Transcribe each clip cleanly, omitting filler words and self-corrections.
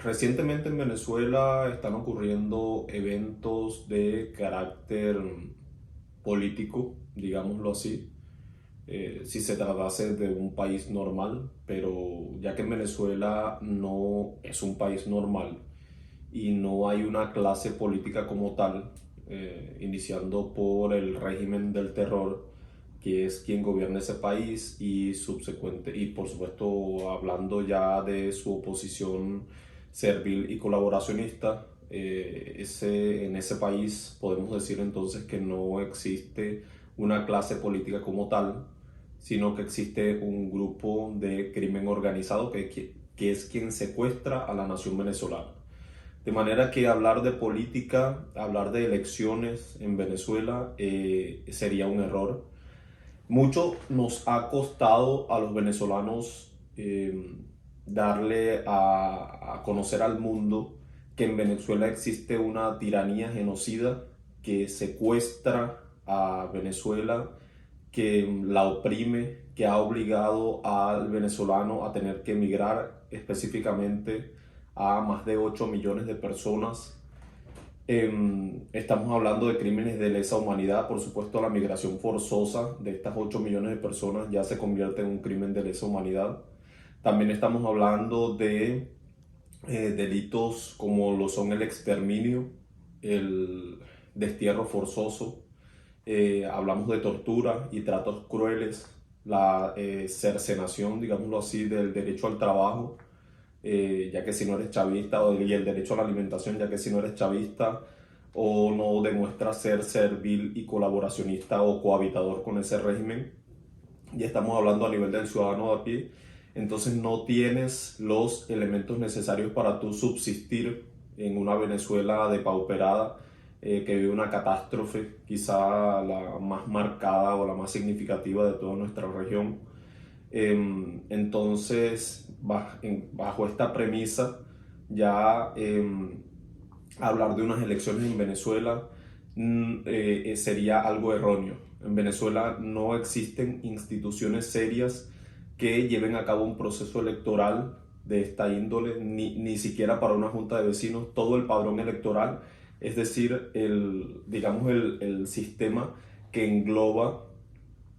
Recientemente en Venezuela están ocurriendo eventos de carácter político, digámoslo así, si se tratase de un país normal, pero ya que en Venezuela no es un país normal y no hay una clase política como tal, iniciando por el régimen del terror, que es quien gobierna ese país, y subsecuente, y por supuesto hablando ya de su oposición servil y colaboracionista. En ese país podemos decir entonces que no existe una clase política como tal, sino que existe un grupo de crimen organizado que es quien secuestra a la nación venezolana. De manera que hablar de política, hablar de elecciones en Venezuela sería un error. Mucho nos ha costado a los venezolanos darle a conocer al mundo que en Venezuela existe una tiranía genocida que secuestra a Venezuela, que la oprime, que ha obligado al venezolano a tener que emigrar, específicamente a más de 8 millones de personas. Estamos hablando de crímenes de lesa humanidad. Por supuesto, la migración forzosa de estas 8 millones de personas ya se convierte en un crimen de lesa humanidad. También estamos hablando de delitos como lo son el exterminio, el destierro forzoso. Hablamos de tortura y tratos crueles, la cercenación, digámoslo así, del derecho al trabajo, ya que si no eres chavista, y el derecho a la alimentación, ya que si no eres chavista o no demuestras ser servil y colaboracionista o cohabitador con ese régimen, ya estamos hablando a nivel del ciudadano de a pie, entonces no tienes los elementos necesarios para tú subsistir en una Venezuela depauperada, que vive una catástrofe, quizá la más marcada o la más significativa de toda nuestra región. Entonces, bajo esta premisa, ya hablar de unas elecciones en Venezuela sería algo erróneo. En Venezuela no existen instituciones serias que lleven a cabo un proceso electoral de esta índole, ni siquiera para una junta de vecinos. Todo el padrón electoral, es decir, digamos el sistema que engloba,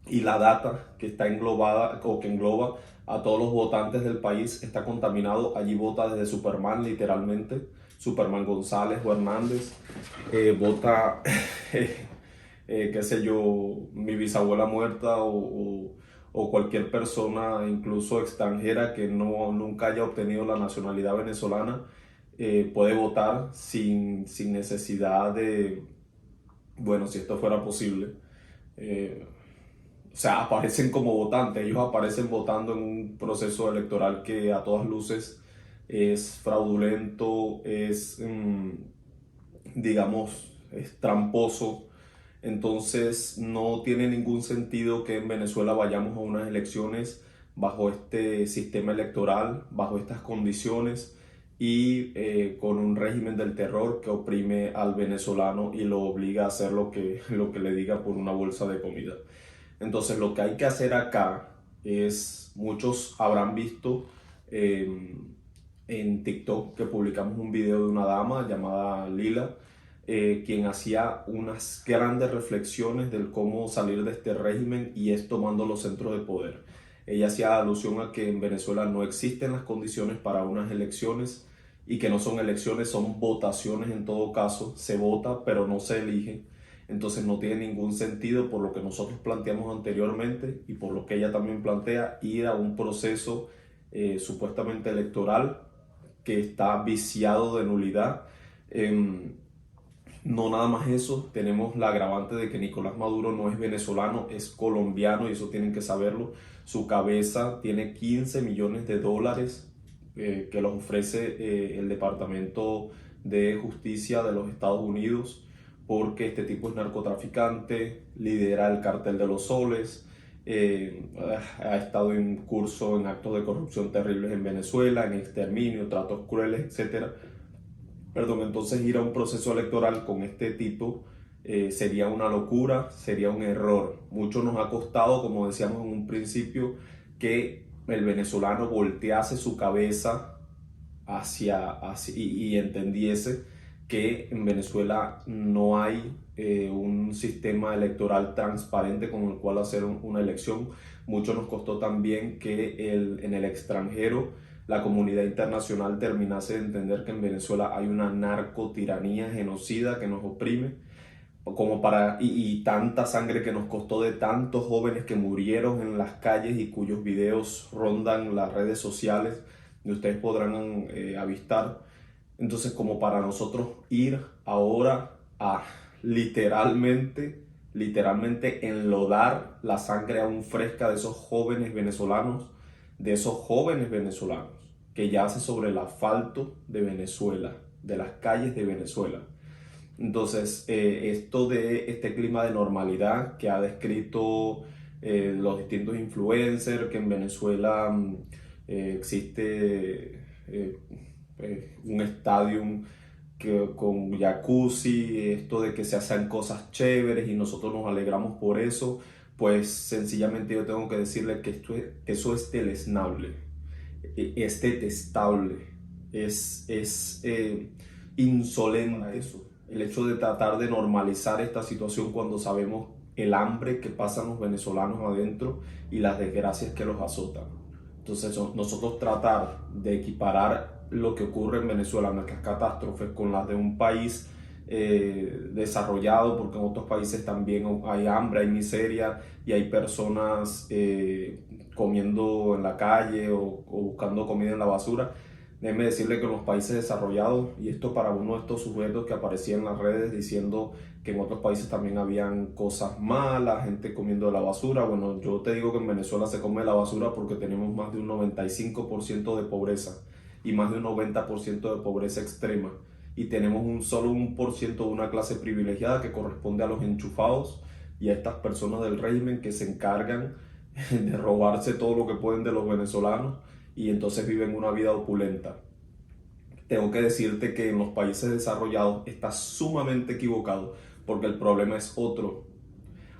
y la data que está englobada o que engloba a todos los votantes del país, está contaminado. Allí vota desde Superman, literalmente, Superman González o Hernández, vota, qué sé yo, mi bisabuela muerta o cualquier persona, incluso extranjera, que nunca haya obtenido la nacionalidad venezolana, puede votar sin necesidad de, bueno, si esto fuera posible. eh, o sea, aparecen como votantes, ellos aparecen votando en un proceso electoral que a todas luces es fraudulento, digamos, es tramposo. Entonces no tiene ningún sentido que en Venezuela vayamos a unas elecciones bajo este sistema electoral, bajo estas condiciones, y con un régimen del terror que oprime al venezolano y lo obliga a hacer lo que le diga por una bolsa de comida. Entonces lo que hay que hacer acá es, muchos habrán visto en TikTok que publicamos un video de una dama llamada Lila, quien hacía unas grandes reflexiones del cómo salir de este régimen, y es tomando los centros de poder. Ella hacía alusión a que en Venezuela no existen las condiciones para unas elecciones, y que no son elecciones, son votaciones en todo caso. Se vota, pero no se elige. Entonces no tiene ningún sentido, por lo que nosotros planteamos anteriormente y por lo que ella también plantea, ir a un proceso supuestamente electoral que está viciado de nulidad. No nada más eso, tenemos la agravante de que Nicolás Maduro no es venezolano, es colombiano, y eso tienen que saberlo. Su cabeza tiene 15 millones de dólares que los ofrece el Departamento de Justicia de los Estados Unidos, porque este tipo es narcotraficante, lidera el cartel de los soles, ha estado en curso en actos de corrupción terribles en Venezuela, en exterminio, tratos crueles, etcétera. Perdón, entonces ir a un proceso electoral con este tipo sería una locura, sería un error. Mucho nos ha costado, como decíamos en un principio, que el venezolano voltease su cabeza y entendiese que en Venezuela no hay un sistema electoral transparente con el cual hacer una elección. Mucho nos costó también que en el extranjero la comunidad internacional terminase de entender que en Venezuela hay una narcotiranía genocida que nos oprime, y tanta sangre que nos costó de tantos jóvenes que murieron en las calles y cuyos videos rondan las redes sociales y ustedes podrán avistar. Entonces, como para nosotros ir ahora a literalmente enlodar la sangre aún fresca de esos jóvenes venezolanos, que yacen sobre el asfalto de Venezuela, de las calles de Venezuela. Entonces, esto de este clima de normalidad que ha descrito los distintos influencers, que en Venezuela existe un estadio con jacuzzi, esto de que se hacen cosas chéveres y nosotros nos alegramos por eso, pues sencillamente yo tengo que decirle que eso es deleznable, es detestable, es insolente eso. El hecho de tratar de normalizar esta situación cuando sabemos el hambre que pasan los venezolanos adentro y las desgracias que los azotan. Entonces nosotros tratar de equiparar lo que ocurre en Venezuela, nuestras catástrofes, con las de un país desarrollado, porque en otros países también hay hambre, hay miseria y hay personas comiendo en la calle o buscando comida en la basura. Déjeme decirle que en los países desarrollados, y esto para uno de estos sujetos que aparecían en las redes diciendo que en otros países también habían cosas malas, gente comiendo de la basura. Bueno, yo te digo que en Venezuela se come la basura porque tenemos más de un 95% de pobreza y más de un 90% de pobreza extrema. Y tenemos solo un por ciento de una clase privilegiada que corresponde a los enchufados y a estas personas del régimen que se encargan de robarse todo lo que pueden de los venezolanos y entonces viven una vida opulenta. Tengo que decirte que en los países desarrollados estás sumamente equivocado porque el problema es otro.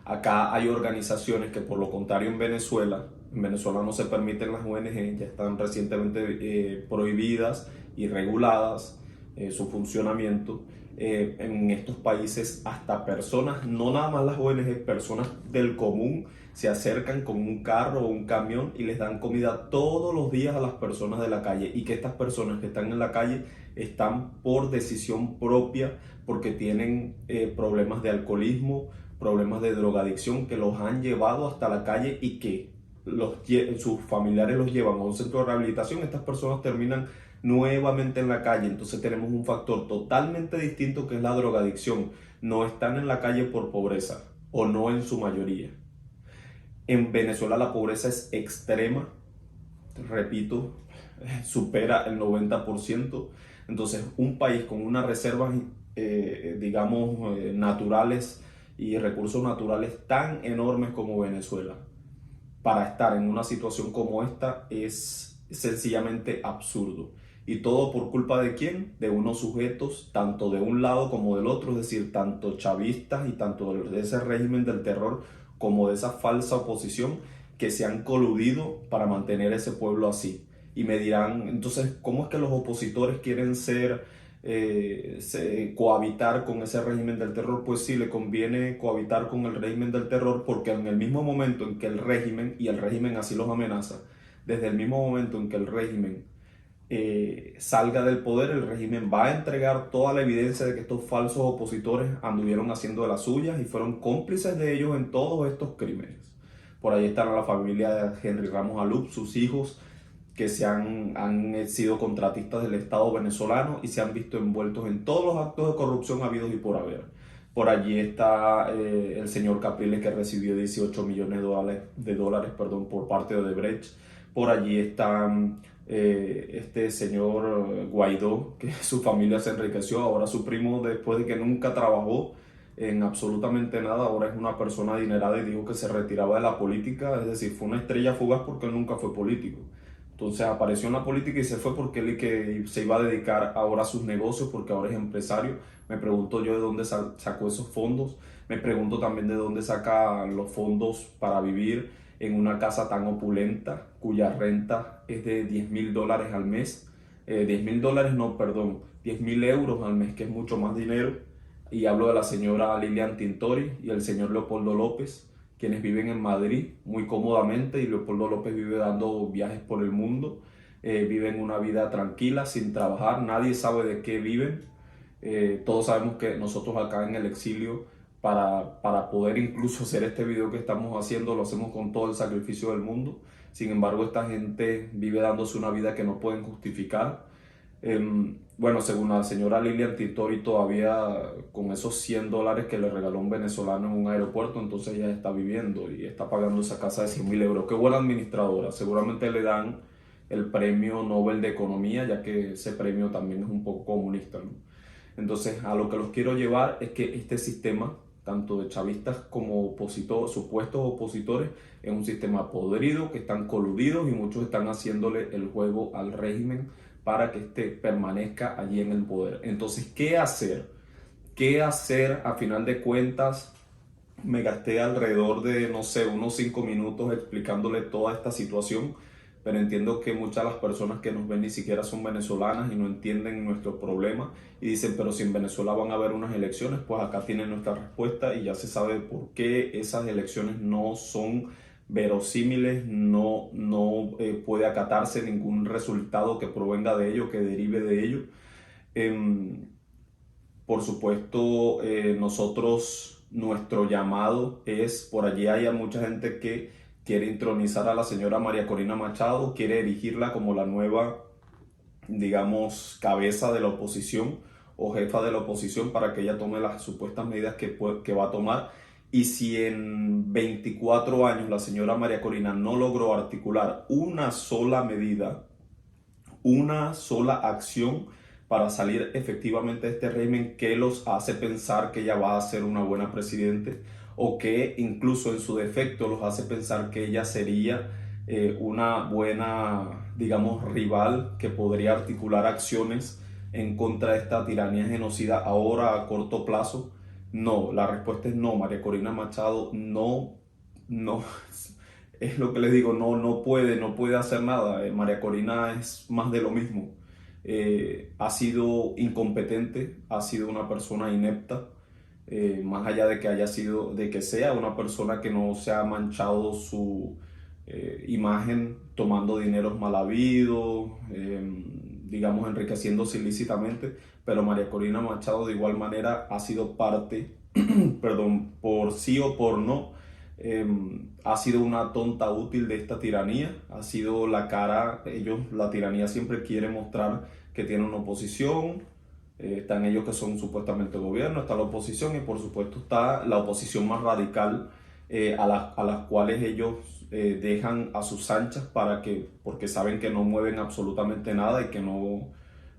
Acá hay organizaciones que, por lo contrario, en Venezuela no se permiten las ONG, ya están recientemente prohibidas y reguladas su funcionamiento. En estos países hasta personas, no nada más las ONG, personas del común se acercan con un carro o un camión y les dan comida todos los días a las personas de la calle, y que estas personas que están en la calle están por decisión propia porque tienen problemas de alcoholismo, problemas de drogadicción que los han llevado hasta la calle y que sus familiares los llevan a un centro de rehabilitación. Estas personas terminan nuevamente en la calle. Entonces tenemos un factor totalmente distinto que es la drogadicción. No están en la calle por pobreza, o no en su mayoría. En Venezuela la pobreza es extrema, repito, supera el 90%. Entonces un país con unas reservas, digamos, naturales y recursos naturales tan enormes como Venezuela, para estar en una situación como esta es sencillamente absurdo. ¿Y todo por culpa de quién? De unos sujetos, tanto de un lado como del otro, es decir, tanto chavistas y tanto de ese régimen del terror como de esa falsa oposición, que se han coludido para mantener ese pueblo así. Y me dirán, entonces, ¿cómo es que los opositores quieren cohabitar con ese régimen del terror? Pues sí, le conviene cohabitar con el régimen del terror porque en el mismo momento en que el régimen así los amenaza, desde el mismo momento en que el régimen salga del poder, el régimen va a entregar toda la evidencia de que estos falsos opositores anduvieron haciendo de las suyas y fueron cómplices de ellos en todos estos crímenes. Por ahí están la familia de Henry Ramos Alup, sus hijos, que han sido contratistas del Estado venezolano y se han visto envueltos en todos los actos de corrupción habidos y por haber. Por allí está el señor Capriles, que recibió 18 millones de dólares por parte de Odebrecht. Por allí está este señor Guaidó, que su familia se enriqueció. Ahora su primo, después de que nunca trabajó en absolutamente nada, ahora es una persona adinerada y dijo que se retiraba de la política. Es decir, fue una estrella fugaz porque él nunca fue político. Entonces apareció en la política y se fue porque él que se iba a dedicar ahora a sus negocios, porque ahora es empresario. Me pregunto yo de dónde sacó esos fondos. Me pregunto también de dónde saca los fondos para vivir en una casa tan opulenta, cuya renta es de $10,000 al mes. $10.000, no, perdón, 10.000 euros al mes, que es mucho más dinero. Y hablo de la señora Lilian Tintori y el señor Leopoldo López, quienes viven en Madrid muy cómodamente, y Leopoldo López vive dando viajes por el mundo, viven una vida tranquila, sin trabajar, nadie sabe de qué viven. Todos sabemos que nosotros acá en el exilio, para poder incluso hacer este video que estamos haciendo, lo hacemos con todo el sacrificio del mundo. Sin embargo, esta gente vive dándose una vida que no pueden justificar. Bueno, según la señora Lilian Tintori, todavía con esos $100 que le regaló un venezolano en un aeropuerto, entonces ella está viviendo y está pagando esa casa de 100.000 euros. Qué buena administradora. Seguramente le dan el premio Nobel de Economía, ya que ese premio también es un poco comunista, ¿no? Entonces, a lo que los quiero llevar es que este sistema, tanto de chavistas como supuestos opositores, es un sistema podrido, que están coludidos y muchos están haciéndole el juego al régimen para que éste permanezca allí en el poder. Entonces, ¿qué hacer? ¿Qué hacer? A final de cuentas, me gasté alrededor de, no sé, unos 5 minutos explicándole toda esta situación, pero entiendo que muchas de las personas que nos ven ni siquiera son venezolanas y no entienden nuestros problemas y dicen, pero si en Venezuela van a haber unas elecciones, pues acá tienen nuestra respuesta y ya se sabe por qué esas elecciones no son verosímiles, no puede acatarse ningún resultado que provenga de ello, que derive de ello. Em, por supuesto, nuestro llamado es, por allí hay mucha gente que quiere intronizar a la señora María Corina Machado, quiere erigirla como la nueva, digamos, cabeza de la oposición o jefa de la oposición para que ella tome las supuestas medidas que va a tomar. Y si en 24 años la señora María Corina no logró articular una sola medida, una sola acción para salir efectivamente de este régimen que los hace pensar que ella va a ser una buena presidente, o que incluso en su defecto los hace pensar que ella sería una buena, digamos, rival que podría articular acciones en contra de esta tiranía genocida ahora a corto plazo. No, la respuesta es no. María Corina Machado no, es lo que les digo, no puede hacer nada. María Corina es más de lo mismo. Ha sido incompetente, ha sido una persona inepta, más allá de que de que sea una persona que no se ha manchado su imagen tomando dineros mal habidos, digamos, enriqueciéndose ilícitamente, pero María Corina Machado de igual manera ha sido parte, perdón, por sí o por no, ha sido una tonta útil de esta tiranía, ha sido la cara. La tiranía siempre quiere mostrar que tiene una oposición. Están ellos que son supuestamente gobierno, está la oposición y por supuesto está la oposición más radical, a las cuales ellos dejan a sus anchas porque saben que no mueven absolutamente nada y que no,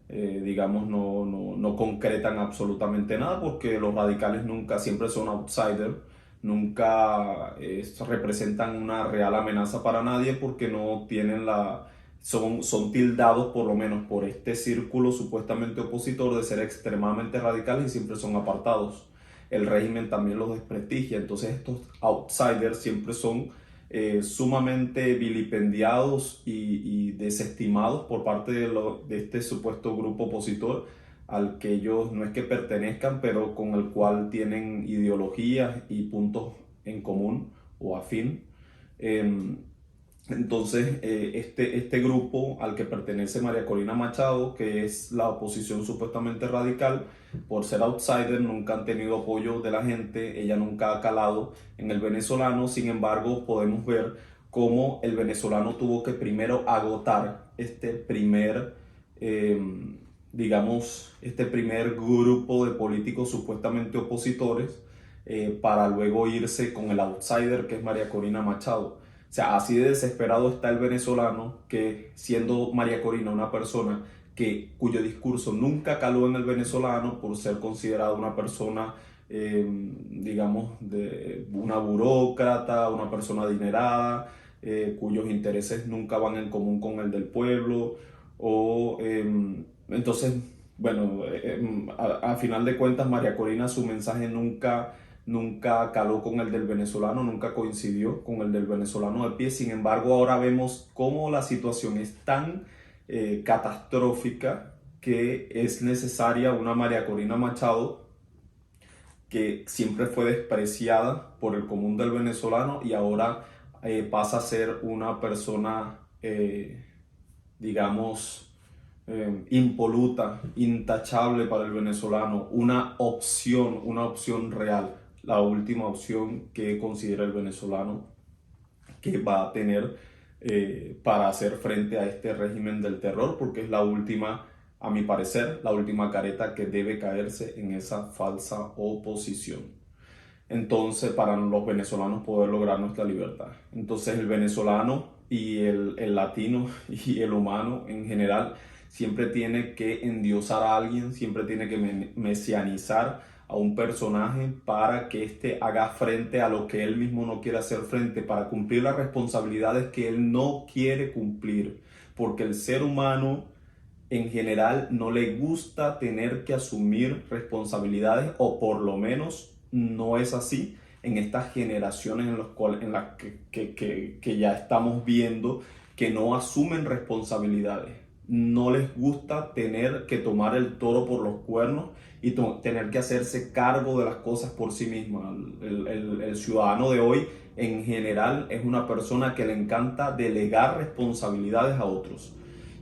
digamos, no concretan absolutamente nada, porque los radicales nunca, siempre son outsiders, nunca representan una real amenaza para nadie, porque no tienen son tildados, por lo menos por este círculo supuestamente opositor, de ser extremadamente radicales y siempre son apartados. El régimen también los desprestigia, entonces estos outsiders siempre son sumamente vilipendiados y desestimados por parte de este supuesto grupo opositor, al que ellos no es que pertenezcan, pero con el cual tienen ideologías y puntos en común o afín. Entonces, este grupo al que pertenece María Corina Machado, que es la oposición supuestamente radical, por ser outsider, nunca han tenido apoyo de la gente, ella nunca ha calado en el venezolano. Sin embargo, podemos ver cómo el venezolano tuvo que primero agotar digamos, este primer grupo de políticos supuestamente opositores, para luego irse con el outsider que es María Corina Machado. O sea, así de desesperado está el venezolano, que siendo María Corina una persona cuyo discurso nunca caló en el venezolano por ser considerada una persona, digamos, de una burócrata, una persona adinerada, cuyos intereses nunca van en común con el del pueblo, entonces, bueno, a final de cuentas, María Corina, su mensaje nunca caló con el del venezolano, nunca coincidió con el del venezolano de pie. Sin embargo, ahora vemos cómo la situación es tan catastrófica que es necesaria una María Corina Machado que siempre fue despreciada por el común del venezolano y ahora pasa a ser una persona, digamos, impoluta, intachable para el venezolano, una opción real, la última opción que considera el venezolano que va a tener para hacer frente a este régimen del terror, porque es la última, a mi parecer, la última careta que debe caerse en esa falsa oposición. Entonces, para los venezolanos poder lograr nuestra libertad. Entonces, el venezolano y el latino y el humano en general siempre tiene que endiosar a alguien, siempre tiene que mesianizar a un personaje para que éste haga frente a lo que él mismo no quiere hacer frente, para cumplir las responsabilidades que él no quiere cumplir, porque el ser humano en general no le gusta tener que asumir responsabilidades, o por lo menos no es así en estas generaciones en las que ya estamos viendo que no asumen responsabilidades. No les gusta tener que tomar el toro por los cuernos y tener que hacerse cargo de las cosas por sí misma. El ciudadano de hoy en general es una persona que le encanta delegar responsabilidades a otros.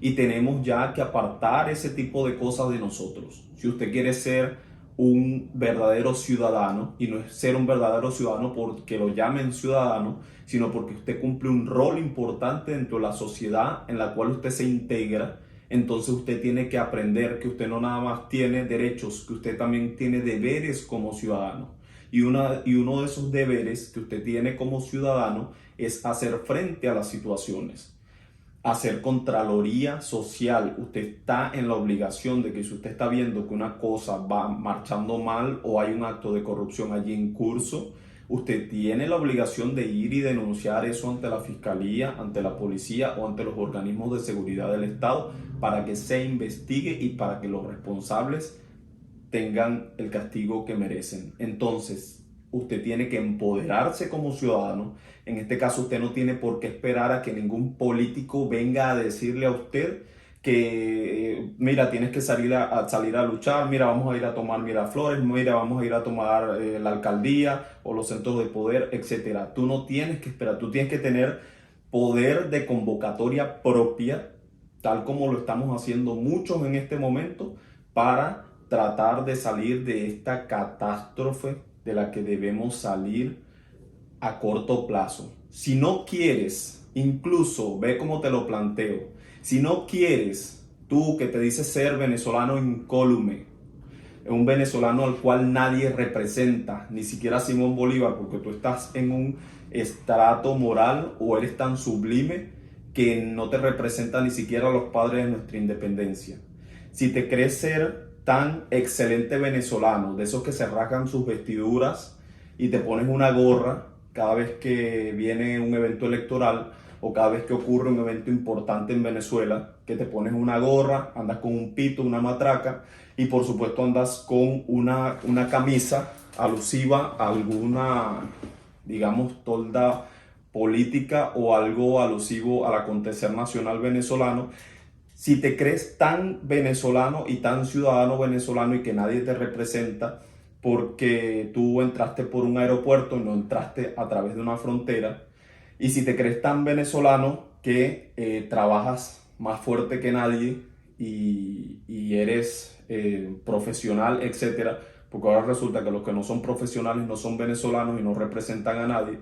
Y tenemos ya que apartar ese tipo de cosas de nosotros. Si usted quiere ser un verdadero ciudadano, y no es ser un verdadero ciudadano porque lo llamen ciudadano, sino porque usted cumple un rol importante dentro de la sociedad en la cual usted se integra, entonces usted tiene que aprender que usted no nada más tiene derechos, que usted también tiene deberes como ciudadano. Y uno de esos deberes que usted tiene como ciudadano es hacer frente a las situaciones, hacer contraloría social. Usted está en la obligación de que si usted está viendo que una cosa va marchando mal o hay un acto de corrupción allí en curso, usted tiene la obligación de ir y denunciar eso ante la fiscalía, ante la policía o ante los organismos de seguridad del Estado para que se investigue y para que los responsables tengan el castigo que merecen. Entonces, usted tiene que empoderarse como ciudadano. En este caso, usted no tiene por qué esperar a que ningún político venga a decirle a usted que, mira, tienes que salir a luchar, mira, vamos a ir a tomar Miraflores, mira, vamos a ir a tomar la alcaldía o los centros de poder, etcétera. Tú no tienes que esperar, tú tienes que tener poder de convocatoria propia, tal como lo estamos haciendo muchos en este momento, para tratar de salir de esta catástrofe de la que debemos salir a corto plazo. Si no quieres, incluso ve cómo te lo planteo, si no quieres, tú que te dices ser venezolano incólume, un venezolano al cual nadie representa, ni siquiera Simón Bolívar, porque tú estás en un estrato moral o eres tan sublime que no te representa ni siquiera a los padres de nuestra independencia. Si te crees ser tan excelente venezolano, de esos que se rasgan sus vestiduras y te pones una gorra cada vez que viene un evento electoral o cada vez que ocurre un evento importante en Venezuela, que te pones una gorra, andas con un pito, una matraca y por supuesto andas con una camisa alusiva a alguna, digamos, tolda política o algo alusivo al acontecer nacional venezolano. Si te crees tan venezolano y tan ciudadano venezolano y que nadie te representa porque tú entraste por un aeropuerto y no entraste a través de una frontera, y si te crees tan venezolano que trabajas más fuerte que nadie y eres profesional, etcétera, porque ahora resulta que los que no son profesionales no son venezolanos y no representan a nadie,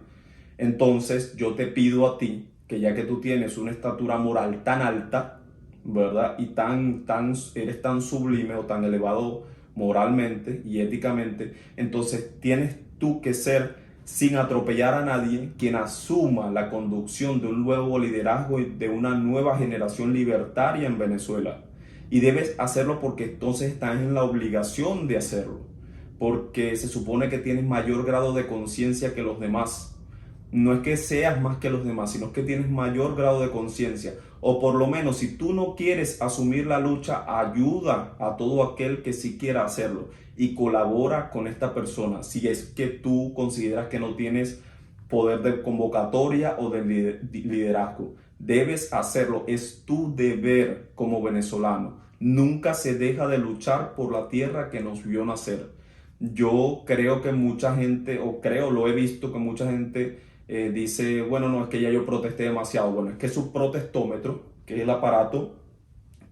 entonces yo te pido a ti que ya que tú tienes una estatura moral tan alta, ¿verdad? Y eres tan sublime o tan elevado moralmente y éticamente, entonces tienes tú que ser, sin atropellar a nadie, quien asuma la conducción de un nuevo liderazgo y de una nueva generación libertaria en Venezuela. Y debes hacerlo porque entonces estás en la obligación de hacerlo, porque se supone que tienes mayor grado de conciencia que los demás. No es que seas más que los demás, sino que tienes mayor grado de conciencia. O por lo menos, si tú no quieres asumir la lucha, ayuda a todo aquel que sí quiera hacerlo y colabora con esta persona. Si es que tú consideras que no tienes poder de convocatoria o de liderazgo, Debes hacerlo, es tu deber como venezolano. Nunca se deja de luchar por la tierra que nos vio nacer. Yo creo que mucha gente, lo he visto que mucha gente dice, bueno, no, es que ya yo protesté demasiado. Bueno, es que su protestómetro, que es el aparato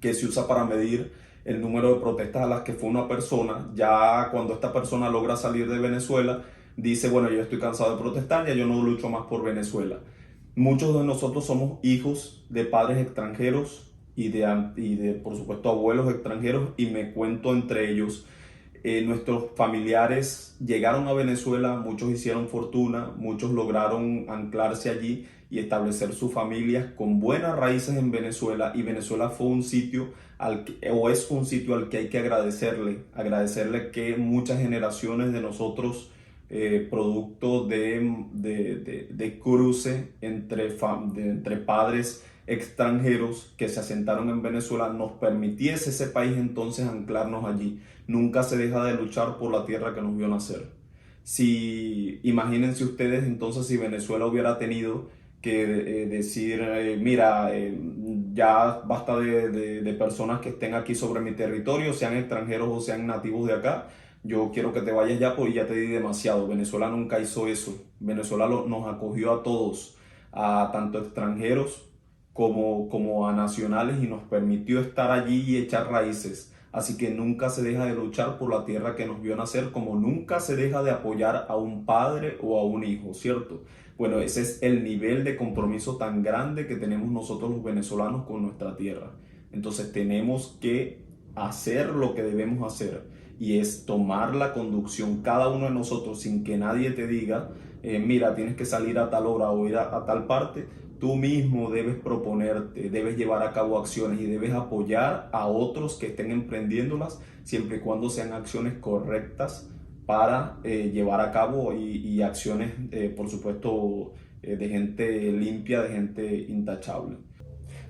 que se usa para medir el número de protestas a las que fue una persona, ya cuando esta persona logra salir de Venezuela, dice, bueno, yo estoy cansado de protestar, ya yo no lucho más por Venezuela. Muchos de nosotros somos hijos de padres extranjeros y de, por supuesto, abuelos extranjeros, y me cuento entre ellos. Nuestros familiares llegaron a Venezuela, muchos hicieron fortuna, muchos lograron anclarse allí y establecer sus familias con buenas raíces en Venezuela, y Venezuela fue un sitio o es un sitio al que hay que agradecerle que muchas generaciones de nosotros, producto de cruce entre padres extranjeros que se asentaron en Venezuela, nos permitiese ese país entonces anclarnos allí. Nunca se deja de luchar por la tierra que nos vio nacer. Si imagínense ustedes entonces si Venezuela hubiera tenido que decir, mira, ya basta de personas que estén aquí sobre mi territorio, sean extranjeros o sean nativos de acá, yo quiero que te vayas ya porque ya te di demasiado. Venezuela nunca hizo eso. Venezuela nos acogió a todos, a tanto extranjeros como a nacionales, y nos permitió estar allí y echar raíces. Así que nunca se deja de luchar por la tierra que nos vio nacer, como nunca se deja de apoyar a un padre o a un hijo, ¿cierto? Bueno, ese es el nivel de compromiso tan grande que tenemos nosotros los venezolanos con nuestra tierra. Entonces tenemos que hacer lo que debemos hacer, y es tomar la conducción cada uno de nosotros sin que nadie te diga, mira, tienes que salir a tal hora o ir a tal parte. Tú mismo debes proponerte, debes llevar a cabo acciones y debes apoyar a otros que estén emprendiéndolas, siempre y cuando sean acciones correctas para llevar a cabo, y acciones, por supuesto, de gente limpia, de gente intachable.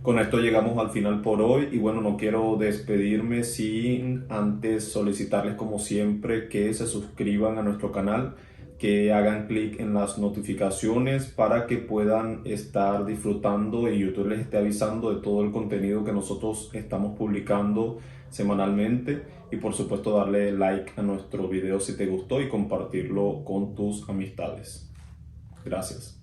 Con esto llegamos al final por hoy, y bueno, no quiero despedirme sin antes solicitarles como siempre que se suscriban a nuestro canal, que hagan clic en las notificaciones para que puedan estar disfrutando y YouTube les esté avisando de todo el contenido que nosotros estamos publicando semanalmente, y por supuesto darle like a nuestro video si te gustó y compartirlo con tus amistades. Gracias.